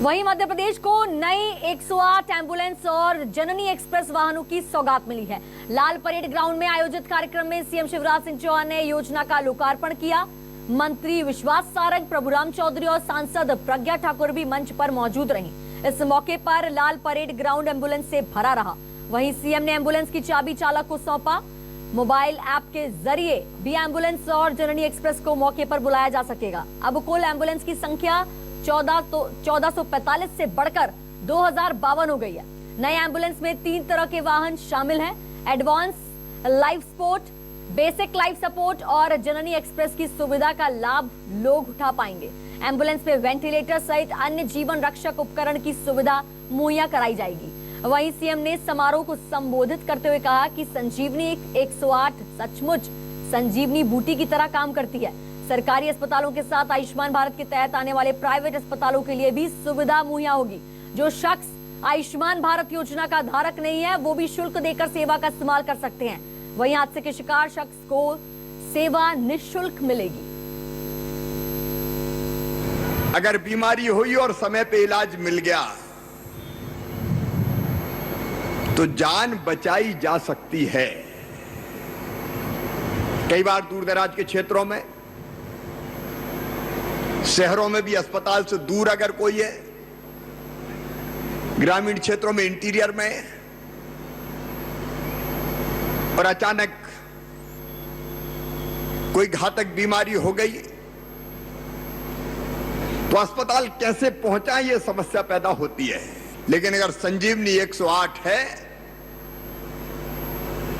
वहीं मध्य प्रदेश को नई 108 एम्बुलेंस और जननी एक्सप्रेस वाहनों की सौगात मिली है। लाल परेड ग्राउंड में आयोजित कार्यक्रम में सीएम शिवराज सिंह चौहान ने योजना का लोकार्पण किया। मंत्री विश्वास सारंग, प्रभुराम चौधरी और सांसद प्रज्ञा ठाकुर भी मंच पर मौजूद रहीं। इस मौके पर लाल परेड ग्राउंड एम्बुलेंस से भरा रहा। वहीं सीएम ने एम्बुलेंस की चाबी चालक को सौंपा। मोबाइल ऐप के जरिए भी एम्बुलेंस और जननी एक्सप्रेस को मौके पर बुलाया जा सकेगा। अब कुल एम्बुलेंस की संख्या 1445 से बढ़कर 2052 हो गई है। नए एम्बुलेंस में 3 तरह के वाहन शामिल हैं: advance life support, basic life support और जननी एक्सप्रेस की सुविधा का लाभ लोग उठा पाएंगे। एम्बुलेंस में वेंटिलेटर सहित अन्य जीवन रक्षक उपकरण की सुविधा मुहैया कराई जाएगी। वहीं सीएम ने समारोह को संबोधित करते हुए कहा कि संजीवनी 108 सचमुच संजीवनी बूटी की तरह काम करती है। सरकारी अस्पतालों के साथ आयुष्मान भारत के तहत आने वाले प्राइवेट अस्पतालों के लिए भी सुविधा मुहैया होगी। जो शख्स आयुष्मान भारत योजना का धारक नहीं है, वो भी शुल्क देकर सेवा का इस्तेमाल कर सकते हैं। वहीं हादसे के शिकार शख्स को सेवा निःशुल्क मिलेगी। अगर बीमारी हुई और समय पे इलाज मिल गया तो जान बचाई जा सकती है। कई बार दूर दराज के क्षेत्रों में, शहरों में भी अस्पताल से दूर अगर कोई है, ग्रामीण क्षेत्रों में, इंटीरियर में, और अचानक कोई घातक बीमारी हो गई तो अस्पताल कैसे पहुंचा, यह समस्या पैदा होती है। लेकिन अगर संजीवनी 108 है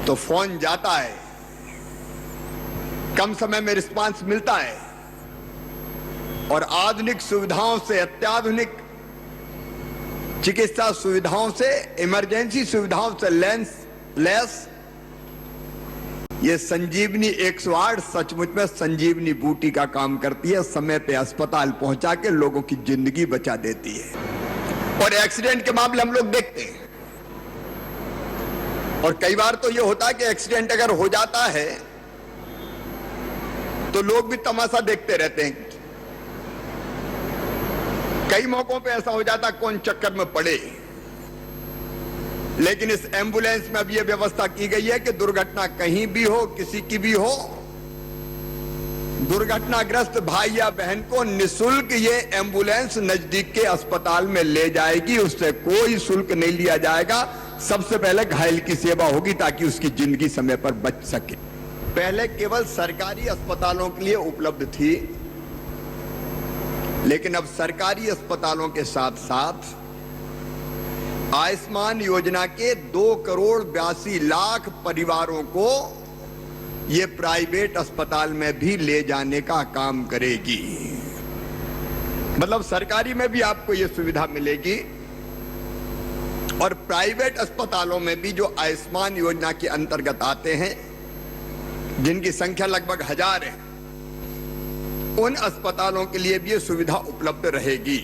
तो फोन जाता है, कम समय में रिस्पांस मिलता है और आधुनिक सुविधाओं से, अत्याधुनिक चिकित्सा सुविधाओं से, इमरजेंसी सुविधाओं से लेस ये संजीवनी 108 सचमुच में संजीवनी बूटी का काम करती है। समय पे अस्पताल पहुंचा के लोगों की जिंदगी बचा देती है। और एक्सीडेंट के मामले हम लोग देखते हैं, और कई बार तो ये होता है कि एक्सीडेंट अगर हो जाता है तो लोग भी तमाशा देखते रहते हैं। कई मौकों पे ऐसा हो जाता कौन चक्कर में पड़े। लेकिन इस एम्बुलेंस में अब यह व्यवस्था की गई है कि दुर्घटना कहीं भी हो, किसी की भी हो, दुर्घटनाग्रस्त भाई या बहन को निःशुल्क ये एम्बुलेंस नजदीक के अस्पताल में ले जाएगी। उससे कोई शुल्क नहीं लिया जाएगा। सबसे पहले घायल की सेवा होगी ताकि उसकी जिंदगी समय पर बच सके। पहले केवल सरकारी अस्पतालों के लिए उपलब्ध थी, लेकिन अब सरकारी अस्पतालों के साथ साथ आयुष्मान योजना के 2,82,00,000 परिवारों को ये प्राइवेट अस्पताल में भी ले जाने का काम करेगी। मतलब सरकारी में भी आपको ये सुविधा मिलेगी और प्राइवेट अस्पतालों में भी जो आयुष्मान योजना के अंतर्गत आते हैं, जिनकी संख्या लगभग 1000 है, उन अस्पतालों के लिए भी ये सुविधा उपलब्ध रहेगी।